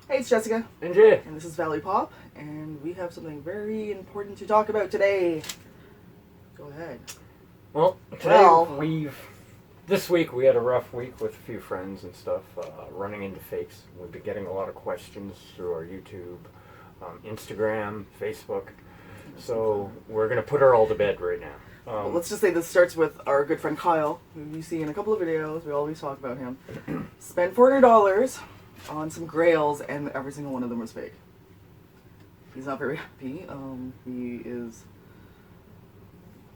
Hey, it's Jessica. And Jay. And this is Valley Pop, and we have something very important to talk about today. Go ahead. Well, today this week we had a rough week with a few friends and stuff, running into fakes. We've been getting a lot of questions through our YouTube, Instagram, Facebook. So we're going to put her all to bed right now. Well, let's just say this starts with our good friend Kyle, who you see in a couple of videos. We always talk about him. Spent $400 on some grails, and every single one of them was fake. He's not very happy.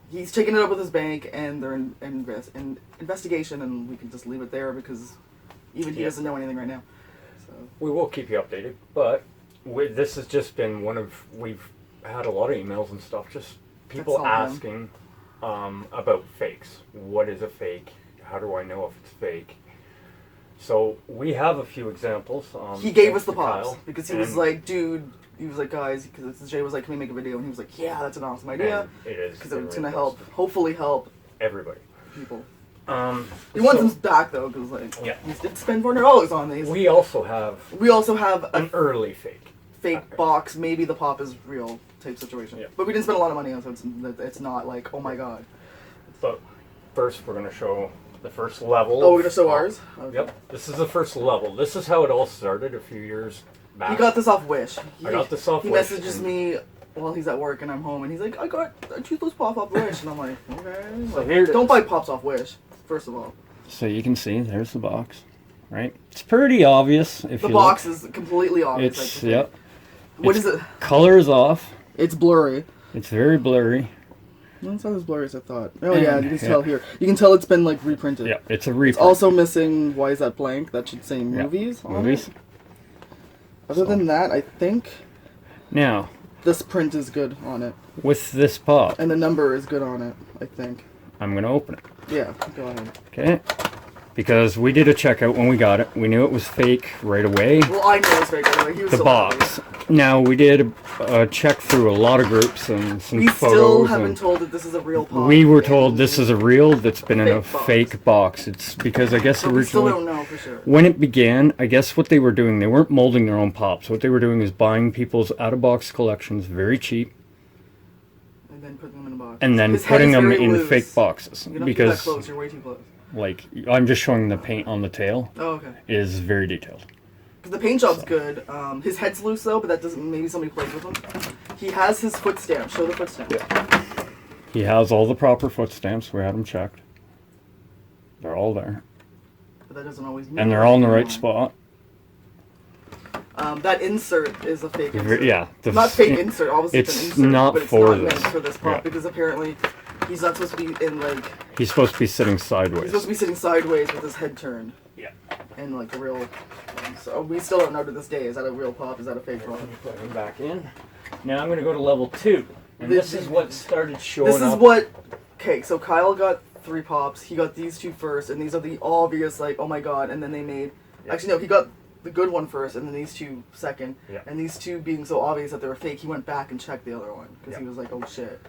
He's taking it up with his bank, and they're in investigation, and we can just leave it there because even he doesn't know anything right now. So we will keep you updated, but this has just been we've had a lot of emails and stuff, just people asking about fakes. What is a fake? How do I know if it's fake? So we have a few examples. He gave us the pops because he was like, dude. He was like, guys, because Jay was like, can we make a video? And he was like, yeah, that's an awesome idea. It is. Because it's going to hopefully help everybody. People. He wants them back, though, because he did spend $400 on these. We also have an early fake box, maybe the pop is real type situation. Yeah. But we didn't spend a lot of money on it, so it's not like, oh my god. But first, we're going to show the first level. Oh, we're going to show ours? Okay. Yep. This is the first level. This is how it all started a few years back. He got this off Wish. I got this off Wish. He messages me while he's at work and I'm home, and he's like, I got a toothless pop off Wish. And I'm like, okay. So here don't buy pops off Wish, first of all. So you can see, there's the box, right? It's pretty obvious. If the box is completely obvious. It's, yep. What is it? Color is off. It's blurry. It's very blurry. No, it's not as blurry as I thought. Oh yeah, you can tell here. You can tell it's been like reprinted. Yeah, it's a reprint. It's also missing, why is that blank? That should say movies on it. Other than that, I think now this print is good on it. With this pop. And the number is good on it, I think. I'm going to open it. Yeah, go ahead. Okay. Because we did a checkout when we got it. We knew it was fake right away. Well, I knew it was fake right away. He was the box. Now, we did a check through a lot of groups and some photos. We still have been told that this is a real pop. We were told this is a real that's been in a fake box. It's because I guess originally... We still don't know for sure. When it began, I guess what they were doing, they weren't molding their own pops. What they were doing is buying people's out-of-box collections very cheap. And then putting them in a box. And then putting them in fake boxes. You don't because keep that close. You're way too close. Like, I'm just showing the paint on the tail. Oh, okay. Is very detailed. Because the paint job's good. His head's loose, though, but that doesn't... Maybe somebody plays with him. He has his foot stamp. Show the foot stamp. Yeah. He has all the proper foot stamps. We had them checked. They're all there. But that doesn't always mean... And they're all in the right spot. That insert is a fake insert. Yeah. Not fake insert. Obviously it's an insert, not but it's for not this. meant for this pop because apparently... He's not supposed to be in, like... He's supposed to be sitting sideways. He's supposed to be sitting sideways with his head turned. Yeah. And, like, a real... So we still don't know to this day. Is that a real pop? Is that a fake pop? Put him back in. Now I'm going to go to level 2. And this is what started showing up. This is what... Okay, so Kyle got 3 pops. He got these 2 first. And these are the obvious, like, oh my god. And then they made... Yeah. Actually, no, he got the good one first. And then these 2 second. Yeah. And these 2 being so obvious that they were fake, he went back and checked the other one. Because he was like, oh shit.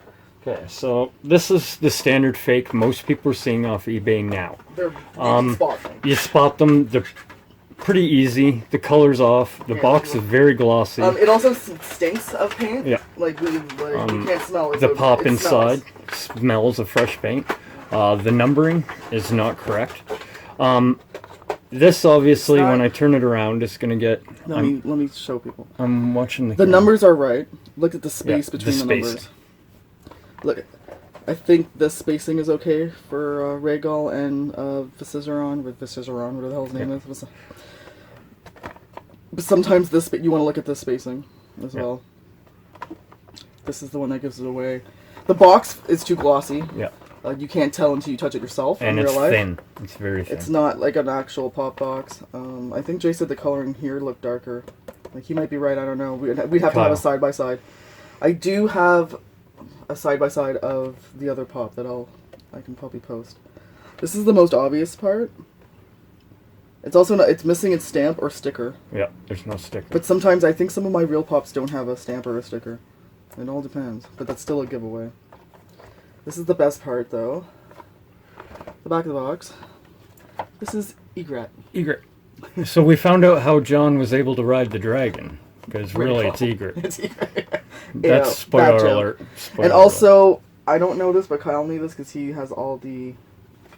Okay, so this is the standard fake most people are seeing off eBay now. You spot them. They're pretty easy. The color's off. The box is very glossy. It also stinks of paint. Yeah. Like, you can't smell it. The pop inside smells of fresh paint. The numbering is not correct. This obviously, when I turn it around, is going to get... Let me show people. I'm watching the camera. Numbers are right. Look at the space between the numbers. Look, I think the spacing is okay for Rhaegal and Visezeron, whatever the hell his name is. But sometimes you want to look at the spacing as well. This is the one that gives it away. The box is too glossy. Yeah. You can't tell until you touch it yourself in real life. And it's thin. It's very thin. It's not like an actual pop box. I think Jay said the coloring here looked darker. Like, he might be right, I don't know. We'd have to have a side-by-side. I do have... a side-by-side of the other pop that I can probably post. This is the most obvious part. It's also not, it's missing its stamp or sticker. Yeah, there's no sticker. But sometimes I think some of my real pops don't have a stamp or a sticker. It all depends, but that's still a giveaway. This is the best part though. The back of the box. This is Egret. Egret. So we found out how John was able to ride the dragon. Because really, it's egret. It's egret. That's spoiler alert. Spoiler and also, I don't know this, but Kyle knew this because he has all the...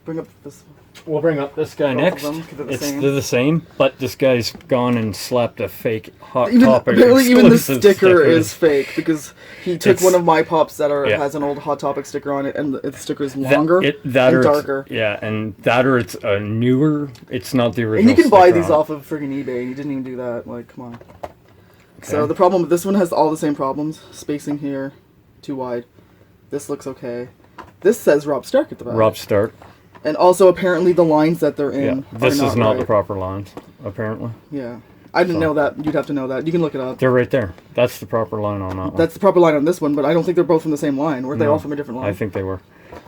Bring up this... We'll bring up this guy next. They're the same, but this guy's gone and slapped a fake Hot Topic. Apparently, even the sticker is fake because he took one of my pops that has an old Hot Topic sticker on it, and the sticker is longer and darker. Yeah, and that or it's a newer. It's not the original. And you can buy these off of friggin' eBay. And you didn't even do that. Like, come on. Okay. So the problem with this one has all the same problems. Spacing here, too wide. This looks okay. This says Rob Stark at the back. Rob Stark. And also, apparently, the lines that they're in this are is not right. the proper lines, apparently. Yeah. I didn't know that. You'd have to know that. You can look it up. They're right there. That's the proper line on that one. That's the proper line on this one, but I don't think they're both from the same line. Were they all from a different line? I think they were.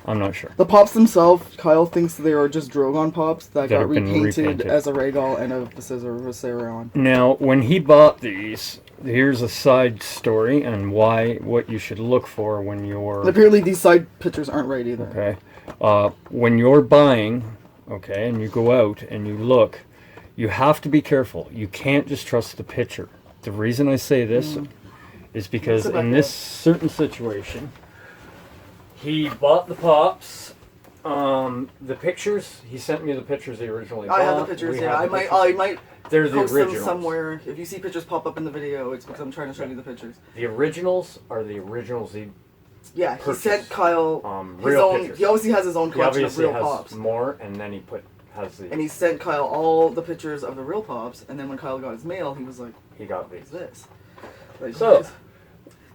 I'm not sure. The pops themselves, Kyle thinks they are just Drogon pops that got repainted as a Rhaegal and a Viserion. Now, when he bought these, here's a side story and what you should look for when you're... And apparently these side pictures aren't right either. Okay. When you're buying, okay, and you go out and you look, you have to be careful. You can't just trust the picture. The reason I say this is because in this certain situation, he bought the pops. The pictures, he sent me the pictures he originally bought. I have the pictures, I might They're the post originals. them somewhere. If you see pictures pop up in the video, it's because I'm trying to show you the pictures. The originals are the originals he he sent Kyle his own. Pictures. He obviously has his own collection of real has pops. more, and then he has the. And he sent Kyle all the pictures of the real pops, and then when Kyle got his mail, he was like, he got these. This. Like, So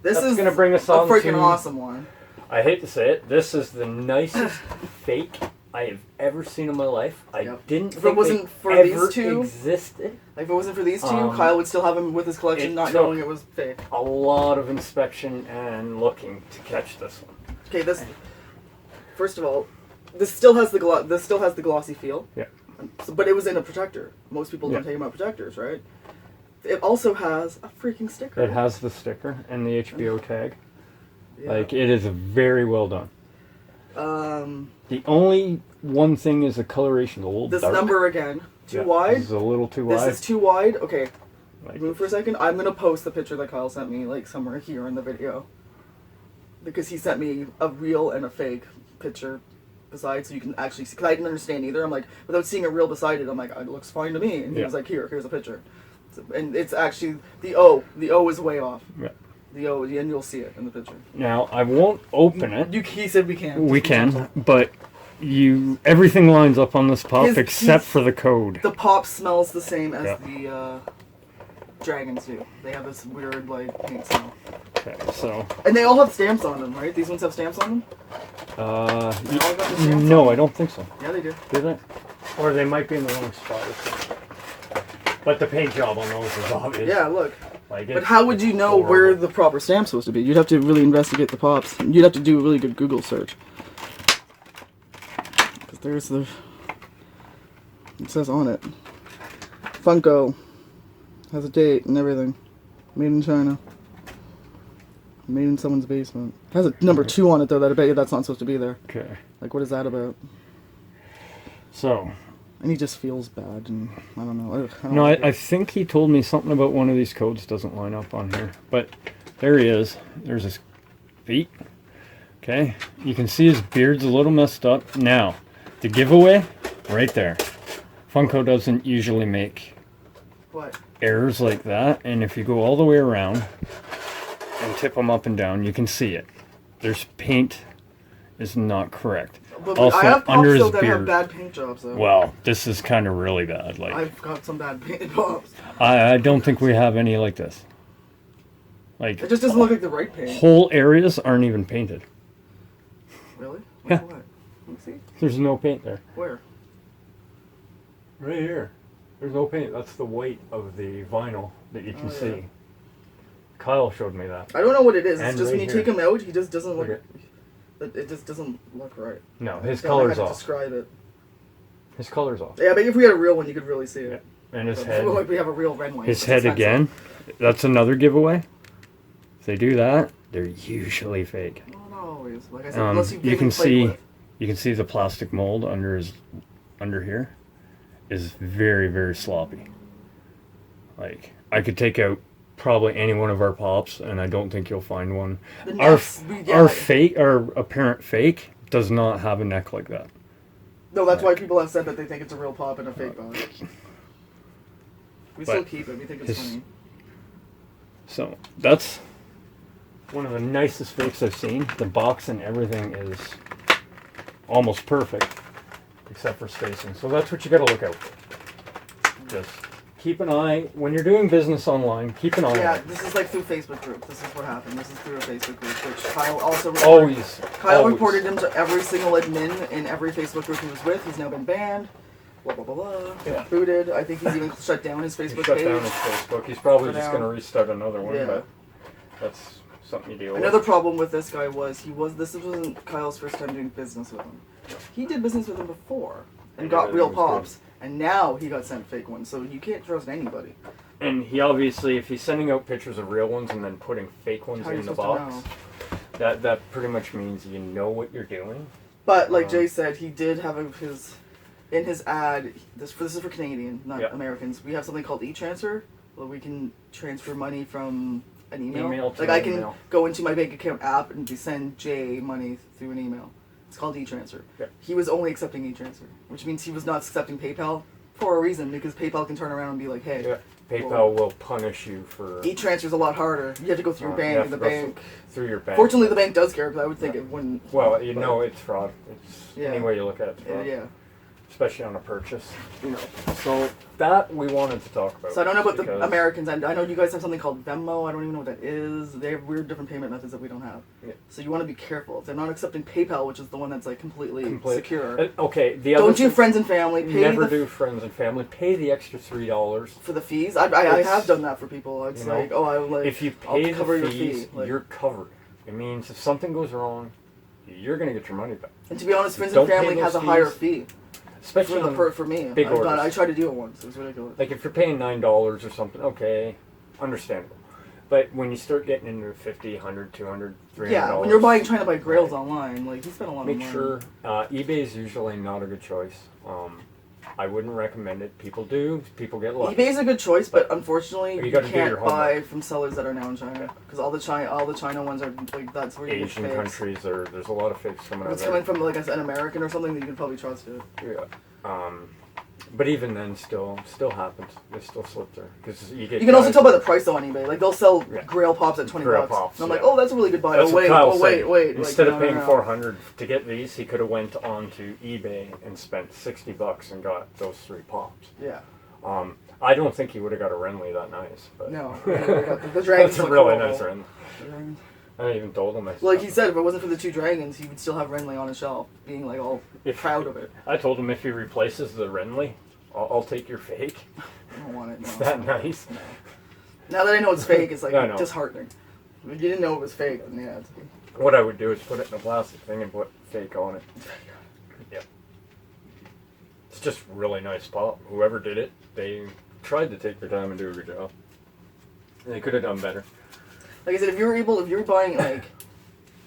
this is going to bring us on a freaking awesome one. I hate to say it, this is the nicest fake I have ever seen in my life. I didn't think wasn't for ever these two, existed. If it wasn't for these two, Kyle would still have him with his collection, not knowing it was fake. A lot of inspection and looking to catch this one. Okay, this. First of all, this still has the glossy feel. Yeah. But it was in a protector. Most people don't take them out protectors, right? It also has a freaking sticker. It has the sticker and the HBO tag. Yeah. Like, it is very well done. The only one thing is the coloration. A little this dark. number again, too wide. This is a little too wide. This is too wide. Okay, move for a second. I'm gonna post the picture that Kyle sent me, like somewhere here in the video, because he sent me a real and a fake picture beside, so you can actually see. Because I didn't understand either. I'm like, without seeing a real beside it, I'm like, it looks fine to me. And he was like, here's a picture, and it's actually the O. The O is way off. Yeah. The O, and you'll see it in the picture. Now, I won't open it. He said we can. We can, but everything lines up on this pop except for the code. The pop smells the same as the dragons do. They have this weird, like, paint smell. Okay, so... And they all have stamps on them, right? These ones have stamps on them? No, I don't think so. Yeah, they do. Do they? Or they might be in the wrong spot. But the paint job on those is obvious. Yeah, look. Like but how would you know where the proper stamp's supposed to be? You'd have to really investigate the pops. You'd have to do a really good Google search. Because there's the... It says on it. Funko. Has a date and everything. Made in China. Made in someone's basement. Has a number 2 on it, though, that I bet you that's not supposed to be there. Okay. Like, what is that about? So... And he just feels bad, and I don't know. I think he told me something about one of these codes doesn't line up on here. But there he is. There's his feet. Okay. You can see his beard's a little messed up. Now, the giveaway, right there. Funko doesn't usually make errors like that. And if you go all the way around and tip them up and down, you can see it. There's paint is not correct. But also, I have under his that beard. have bad paint jobs, though. Well, this is kind of really bad. Like, I've got some bad painted pops. I don't think we have any like this. Like, it just doesn't look like the right paint. Whole areas aren't even painted. Really? Yeah. What? Let me see. There's no paint there. Where? Right here. There's no paint. That's the weight of the vinyl that you can see. Kyle showed me that. I don't know what it is. It's And just right when you here. take him out, he just doesn't look... Okay. It just doesn't look right. No, his I color's don't know how to off. describe it. His color's off. Yeah, but if we had a real one, you could really see it. Yeah. And his But head. Like we have a real red one. His head again. That's another giveaway. If they do that, they're usually fake. Not always. Like I said, unless You can see the plastic mold under here. is very, very sloppy. Like, I could take out probably any one of our pops, and I don't think you'll find one. Our apparent fake does not have a neck like that. No, that's why people have said that they think it's a real pop and a fake box. We still keep it. We think it's funny. So that's one of the nicest fakes I've seen. The box and everything is almost perfect, except for spacing. So that's what you got to look out for. Just keep an eye when you're doing business online. Keep an eye. Yeah, this is like through Facebook group. This is what happened. This is through a Facebook group, which Kyle also reported. Kyle reported him to every single admin in every Facebook group he was with. He's now been banned. Blah blah blah blah. Yeah. Booted. I think he's even shut down his Facebook page. Shut down his Facebook. He's probably just going to restart another one, but that's something you deal with. Another problem with this guy was this wasn't Kyle's first time doing business with him. He did business with him before and got real pops, and now he got sent fake ones. So you can't trust anybody. And he obviously, if he's sending out pictures of real ones and then putting fake ones in the box, that pretty much means you know what you're doing. But like Jay said, he did have in his ad. This is for Canadian, not Americans. We have something called e-transfer, where we can transfer money from an email. Like I can go into my bank account app and send Jay money through an email. It's called e-transfer. Yeah. He was only accepting e-transfer, which means he was not accepting PayPal for a reason, because PayPal can turn around and be like, hey. Yeah. PayPal will punish you for... E-transfer is a lot harder. You have to go through your bank, and the bank... Through your bank. Fortunately, the bank does care, because I would think it wouldn't... Well, you know it's fraud. It's any way you look at it, it's fraud. Yeah. Especially on a purchase. So that we wanted to talk about. So I don't know about the Americans. I know you guys have something called Venmo. I don't even know what that is. They have weird different payment methods that we don't have. Yeah. So you want to be careful. If they're not accepting PayPal, which is the one that's like completely secure. Okay. Don't do friends and family. Never do friends and family. Pay the extra $3 for the fees. I have done that for people. It's like, if you pay the fees, you're covered. It means if something goes wrong, you're gonna get your money back. And to be honest, friends and family has a higher fee. Especially for me. Big orders. I tried to do it once. It was ridiculous. Like if you're paying $9 or something, okay, understandable. But when you start getting into $50, $100, $200, $300... Yeah, when you're trying to buy grails online, like, you spend a lot of money. Make sure, eBay is usually not a good choice. I wouldn't recommend it. People do. People get lucky. eBay is a good choice, but unfortunately, you can't buy from sellers that are now in China. Because all the China ones are, like, that's where you get Asian countries, there's a lot of fakes coming out. It's coming from, like, an American or something that you can probably trust it. Yeah. But even then, still happens. They still slip through because you can also tell by the price though on eBay. Like they'll sell Grail pops at $20. Pops, and I'm like, oh, that's a really good buy. That's wait. Instead of paying $400 to get these, he could have went onto eBay and spent $60 and got those 3 pops. Yeah. I don't think he would have got a Renly that nice. But no, the dragons. That's a really nice Renly. I even told him. Like he said, if it wasn't for the 2 dragons, he would still have Renly on his shelf, being like all proud of it. I told him if he replaces the Renly, I'll take your fake. I don't want it. No. Is that nice? No. Now that I know it's fake, it's like disheartening. If you didn't know it was fake, then yeah. What I would do is put it in a plastic thing and put fake on it. Yep. It's just really nice pop. Whoever did it, they tried to take their time and do a good job. They could have done better. Like I said, if you're buying like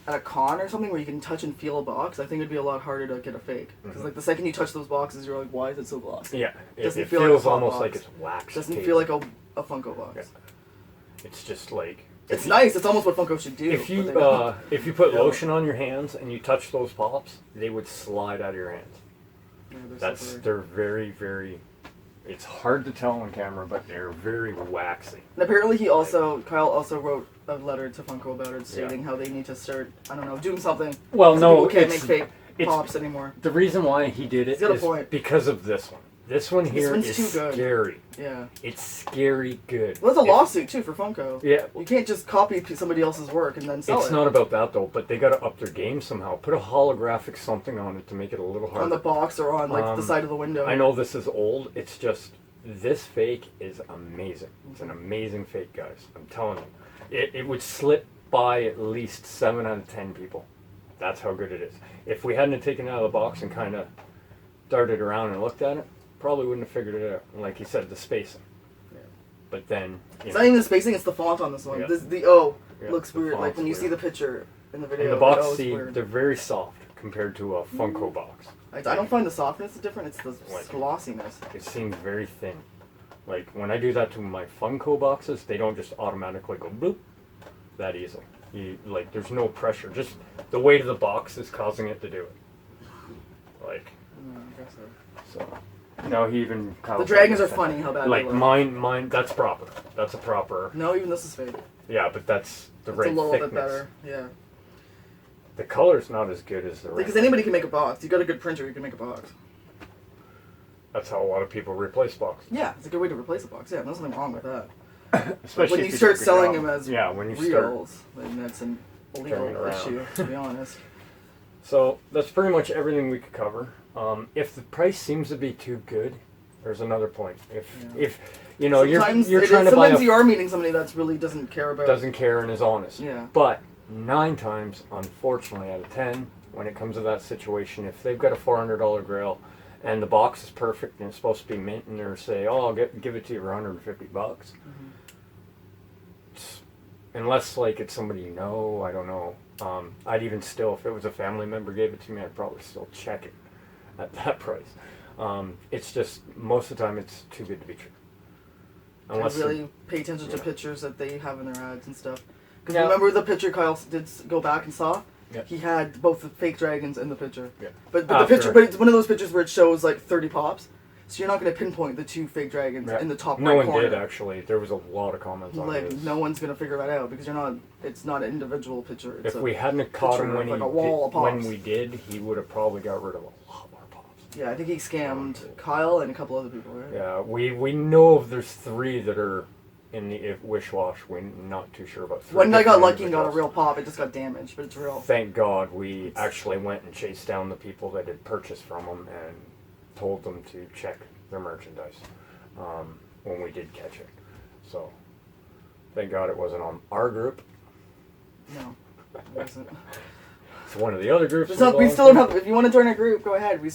at a con or something where you can touch and feel a box, I think it'd be a lot harder to get a fake. Because like the second you touch those boxes, you're like, why is it so glossy? Yeah, it feels almost like it's wax. Doesn't feel like a Funko box. Yeah. It's just like it's nice. It's almost what Funko should do. If you put lotion on your hands and you touch those pops, they would slide out of your hands. Yeah, they're very, very. It's hard to tell on camera, but they're very waxy. And apparently Kyle also wrote a letter to Funko about it, stating how they need to start, I don't know, doing something. Well, no, people can't make fake pops anymore. The reason why he did it is because of this one. This one here is scary. Yeah. It's scary good. Well, there's a lawsuit, too, for Funko. Yeah. You can't just copy somebody else's work and then sell it. It's not about that, though, but they got to up their game somehow. Put a holographic something on it to make it a little harder. On the box or on, like, the side of the window. I know this is old. It's just, this fake is amazing. It's an amazing fake, guys. I'm telling you. It would slip by at least 7 out of 10 people. That's how good it is. If we hadn't taken it out of the box and kind of darted around and looked at it, probably wouldn't have figured it out. And like you said, the spacing. Yeah. But then... It's not even the spacing, it's the font on this one. Yeah. Looks weird. Like when you see the picture in the video. And the box, they're very soft compared to a Funko box. I don't find the softness different. It's the Like, glossiness. It seems very thin. Like when I do that to my Funko boxes, they don't just automatically go bloop that easily. Like there's no pressure. Just the weight of the box is causing it to do it. Like. I guess so. So. No, he even. The dragons are funny. How bad? Like they look. mine. That's proper. That's a proper. No, even this is fake. Yeah, but that's the It's right a little thickness. bit better. Yeah. The color's not as good as the rest. Because anybody can make a box. You got a good printer, you can make a box. That's how a lot of people replace boxes. Yeah, it's a good way to replace a box. Yeah, there's nothing wrong with that. Especially when if you start do a good selling job. them as when you reels, then that's an Turning illegal around. issue, to be honest. So that's pretty much everything we could cover. If the price seems to be too good, there's another point. If you know you're trying to buy sometimes you are meeting somebody that really doesn't care about doesn't care and is honest. Yeah. But 9 times, unfortunately, out of 10, when it comes to that situation, if they've got a $400 grill and the box is perfect and it's supposed to be mint, and they're say, "Oh, I'll give it to you for $150." Unless like it's somebody you know, I don't know. I'd even still, if it was a family member gave it to me, I'd probably still check it at that price. It's just most of the time it's too good to be true. Unless really pay attention to pictures that they have in their ads and stuff. Because Yeah. remember the picture Kyle did go back and saw? Yeah. He had both the fake dragons in the picture. Yeah. But the picture, but it's one of those pictures where it shows like 30 pops. So you're not going to pinpoint the 2 fake dragons in the top no right one corner. did actually. There was a lot of comments on Like this. no one's going to figure that out because it's not an individual picture. It's If we hadn't caught him when like a wall of pops. we did, he would have probably got rid of a lot more pops. Yeah, I think he scammed Kyle and a couple other people, right? Yeah, we know of there's 3 that are in the Wish Wash. We're not too sure about 3. One guy got different lucky and got a individuals. real pop. It just got damaged, but it's real. Thank God we actually went and chased down the people that had purchased from them and told them to check their merchandise when we did catch it. So, thank God it wasn't on our group. No, it wasn't. It's one of the other groups. We still don't have. If you want to join our group, go ahead. We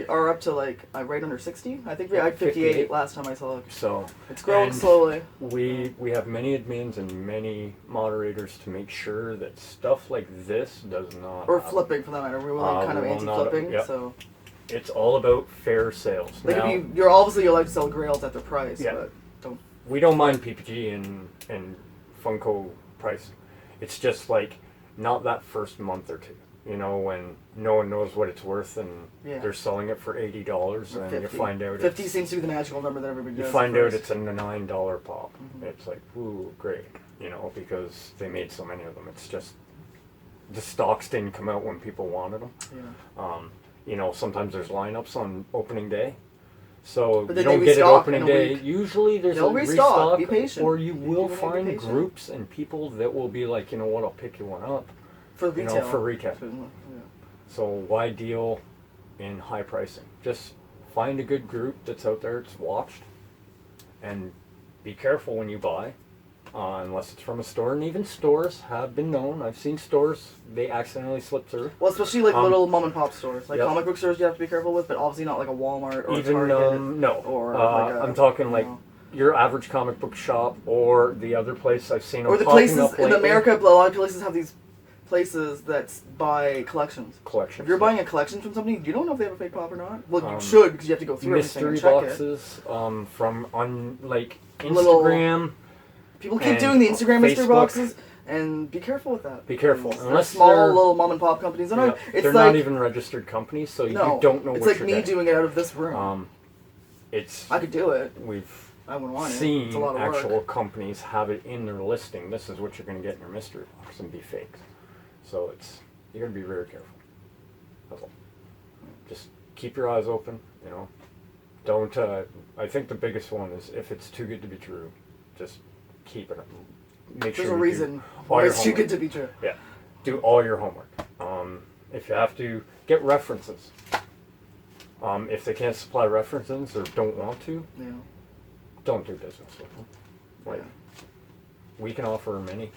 are up to like right under 60. I think we had 58 last time I saw it. So it's growing slowly. We have many admins and many moderators to make sure that stuff like this does not. Or flipping, for that matter. We're kind of anti-flipping, so. It's all about fair sales. Like now, if you're obviously allowed to sell grails at their price, but don't. We don't mind PPG and Funko price. It's just like not that first month or two. You know, when no one knows what it's worth and they're selling it for $80 and 50. you find out 50 seems to be the magical number that everybody does. You find out it's a $9 pop. It's like, ooh, great. You know, because they made so many of them. It's just the stocks didn't come out when people wanted them. Yeah. You know, sometimes there's lineups on opening day. So but you don't get it opening day. Usually there's a restock, be patient. or you will find groups and people that will be like, you know what, I'll pick you one up. For retail. You know, for retail. Yeah. So why deal in high pricing? Just find a good group that's out there, it's watched, and be careful when you buy. Unless it's from a store, and even stores have been known. I've seen stores, they accidentally slip through. Well, especially like little mom and pop stores. Like comic book stores you have to be careful with, but obviously not like a Walmart or even, a Target. No. Or like I'm talking like your average comic book shop or the other place I've seen them or the popping places up in lately. America, a lot of places have these places that buy collections. Collections. If you're buying a collection from somebody, you don't know if they have a fake pop or not. Well, you should because you have to go through everything and check boxes, from on like Instagram. Little, people keep doing the Instagram mystery Facebook. boxes, and be careful with that. Be careful. Unless small little mom and pop companies. They're not, it's they're like, not even registered companies, so you don't know. It's what like you're me getting. doing it out of this room. I could do it. I wouldn't want seen it. It's a lot of actual work. companies have it in their listing. This is what you're going to get in your mystery box and be faked. So you're going to be very careful. That's all. Just keep your eyes open. You know, don't. I think the biggest one is if it's too good to be true, just keep it. Make sure There's a reason why it's too good to be true. Yeah, do all your homework. If you have to, get references. If they can't supply references or don't want to, don't do business with them. Like, we can offer many.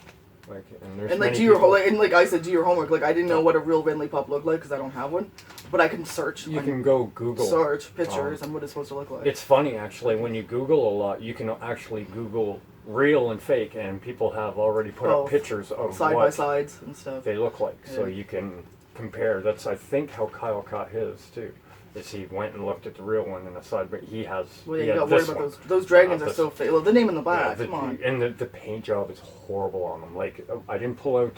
Like, and there's many people. Like I said, do your homework. Like I didn't know what a real Renly pup looked like because I don't have one, but I can search. You can go Google. Search pictures and what it's supposed to look like. It's funny actually when you Google a lot. You can actually Google real and fake, and people have already put up pictures of side what by sides and stuff. they look like. So you can compare. That's, I think, how Kyle caught his too. Is he went and looked at the real one in the side, but he has. Well, yeah, you got worried about those dragons are so fake. Well, the name in the back. Come on. And the paint job is horrible on them. Like, I didn't pull out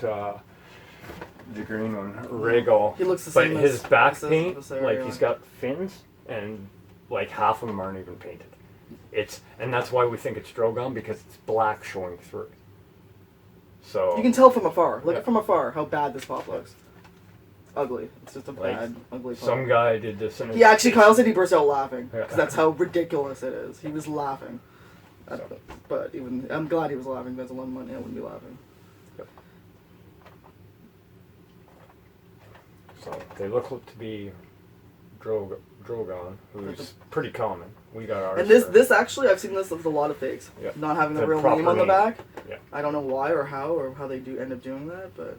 the green one, Regal. He looks the same. But his back paint, like he's got fins, and like half of them aren't even painted. And that's why we think it's Drogon, because it's black showing through. So you can tell from afar. Look at from afar how bad this pop looks. Ugly. It's just a bad, ugly pop. Some guy did this. He actually, Kyle said he burst out laughing because that's how ridiculous it is. He was laughing. But even I'm glad he was laughing. That's a lot of money. I wouldn't be laughing. Yep. So they look to be Drogon, who's pretty common. We got ours. And this actually, I've seen this with a lot of fakes. Yep. Not having the real name on the back. Yeah. I don't know why or how they do end up doing that, but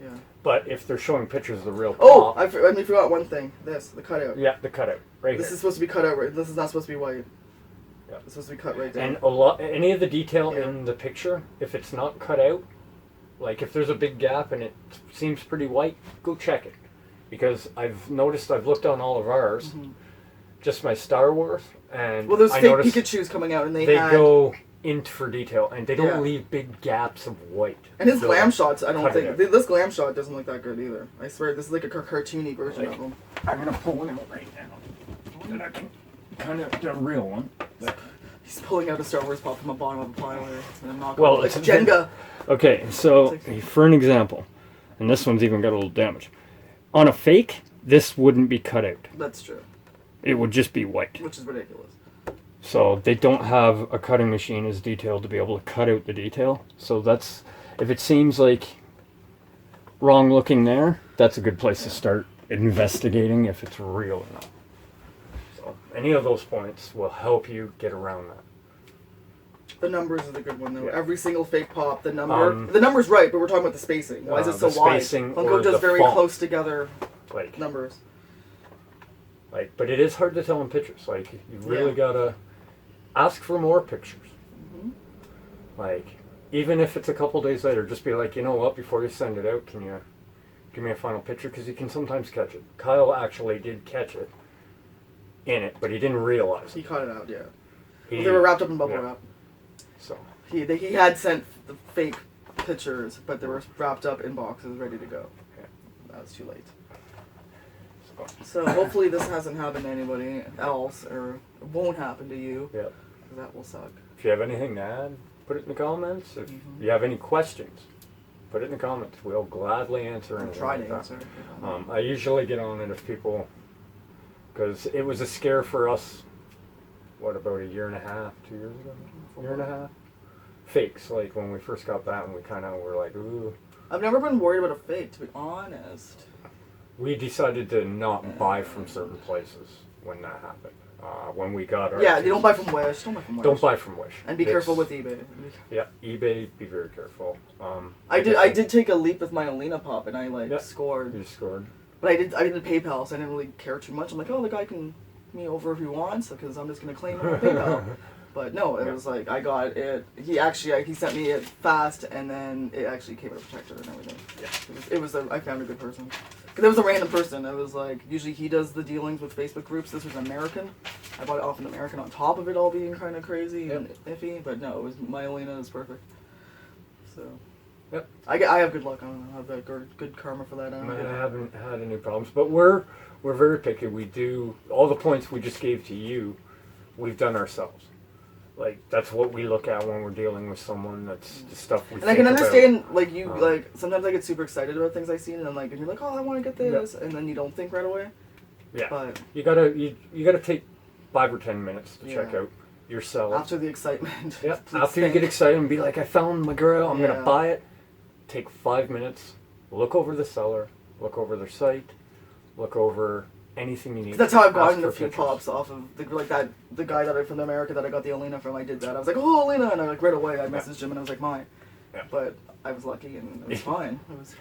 yeah. But if they're showing pictures of the real Oh, pop, I forgot one thing. The cutout. Yeah, the cutout. Right This here. is supposed to be cut out. Right. This is not supposed to be white. Yeah. It's supposed to be cut right down. And any of the detail in the picture, if it's not cut out, like if there's a big gap and it seems pretty white, go check it. Because I've looked on all of ours, just my Star Wars, and well, there's I fake noticed Pikachus coming out, and they go into for detail, and they don't leave big gaps of white. And his glam shots, I don't think this glam shot doesn't look that good either. I swear, this is like a cartoony version of them. I'm gonna pull one out right now. And I can kind of the real one. He's pulling out a Star Wars pop from the bottom of a pile here. And well, it's Jenga. Okay, so for an example, and this one's even got a little damage. On a fake, this wouldn't be cut out. That's true. It would just be white. Which is ridiculous. So they don't have a cutting machine as detailed to be able to cut out the detail. So that's, if it seems like wrong looking there, that's a good place to start investigating if it's real or not. So any of those points will help you get around that. The numbers is a good one though. Yeah. Every single fake pop, the number's right, but we're talking about the spacing. Why is it so wide? Funko does very close together numbers. But it is hard to tell in pictures. Like, you really gotta ask for more pictures. Like, even if it's a couple days later, just be like, you know what, before you send it out, can you give me a final picture? Because you can sometimes catch it. Kyle actually did catch it in it, but he didn't realize it. He caught it out, yeah. Well, they were wrapped up in bubble wrap. So he had sent the fake pictures, but they were wrapped up in boxes, ready to go. Yeah. That was too late. So hopefully this hasn't happened to anybody else, or it won't happen to you. Yeah. That will suck. If you have anything to add, put it in the comments. If you have any questions, put it in the comments. We'll gladly answer anything. Try to answer. I usually get on it if people, because it was a scare for us. What, about a year and a half, 2 years ago? Year and a half? Fakes, like when we first got that and we kind of were like, ooh. I've never been worried about a fake, to be honest. We decided to not buy from certain places when that happened. When we got our... Yeah, you don't buy from Wish. Don't buy from Wish. Don't buy from Wish. And be careful with eBay. Yeah, eBay, be very careful. I did take a leap with my Alina pop and I scored. You scored. But I did PayPal, so I didn't really care too much. I'm like, oh, the guy can me over if he wants, because I'm just going to claim it on PayPal. But no, it was like, I got it. He sent me it fast, and then it actually came with a protector and everything. Yeah. I found a good person. Because it was a random person. It was like, usually he does the dealings with Facebook groups. This was an American. I bought it off an American on top of it all being kind of crazy and iffy. But no, it was, my Alina is perfect. So, yep. I have good luck. I don't know. I have good karma for that. I haven't had any problems. But we're very picky. We do, all the points we just gave to you, we've done ourselves. Like, that's what we look at when we're dealing with someone. That's the stuff we think about. And I can understand, like, you, like, sometimes I get super excited about things I see, and then, like, and you're like, oh, I want to get this, and then you don't think right away. Yeah. But you gotta take 5 or 10 minutes to check out yourself. After the excitement. Yep. After you get excited and be like, I found my girl, I'm gonna buy it. Take 5 minutes, look over the seller, look over their site, look over anything you need. That's how I've gotten a few pops off of the guy from America that I got the Alina from. I did that. I was like, oh, Alina, and I right away I messaged him and I was like, mine. Yeah. But I was lucky and it was fine. It was.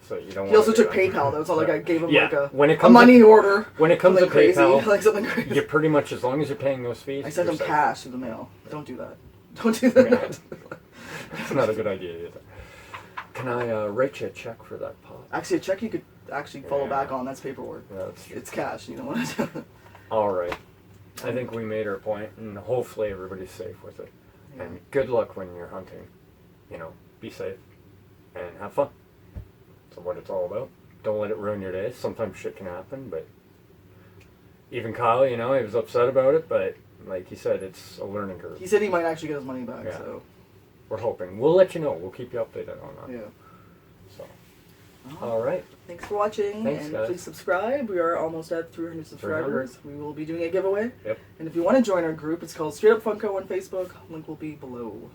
So you don't. He also took PayPal though. It's not like I gave him like a money order. When it comes to PayPal, like something crazy. You pretty much, as long as you're paying those fees. I sent him cash through the mail. Don't do that. Don't do that. It's not a good idea either. can I write you a check for that pot? Actually, a check you could actually follow back on. That's paperwork. Yeah, that's true. It's cash. You don't want to do it. All right. I think we made our point, and hopefully everybody's safe with it. Yeah. And good luck when you're hunting. You know, be safe and have fun. That's what it's all about. Don't let it ruin your day. Sometimes shit can happen, but even Kyle, you know, he was upset about it, but like he said, it's a learning curve. He said he might actually get his money back, Yeah. so. We're hoping. We'll let you know. We'll keep you updated on that. Yeah. So, all right. Thanks for watching, Thanks, and guys. please subscribe. We are almost at 300 subscribers. 300. We will be doing a giveaway. Yep. And if you want to join our group, it's called Straight Up Funko on Facebook. Link will be below.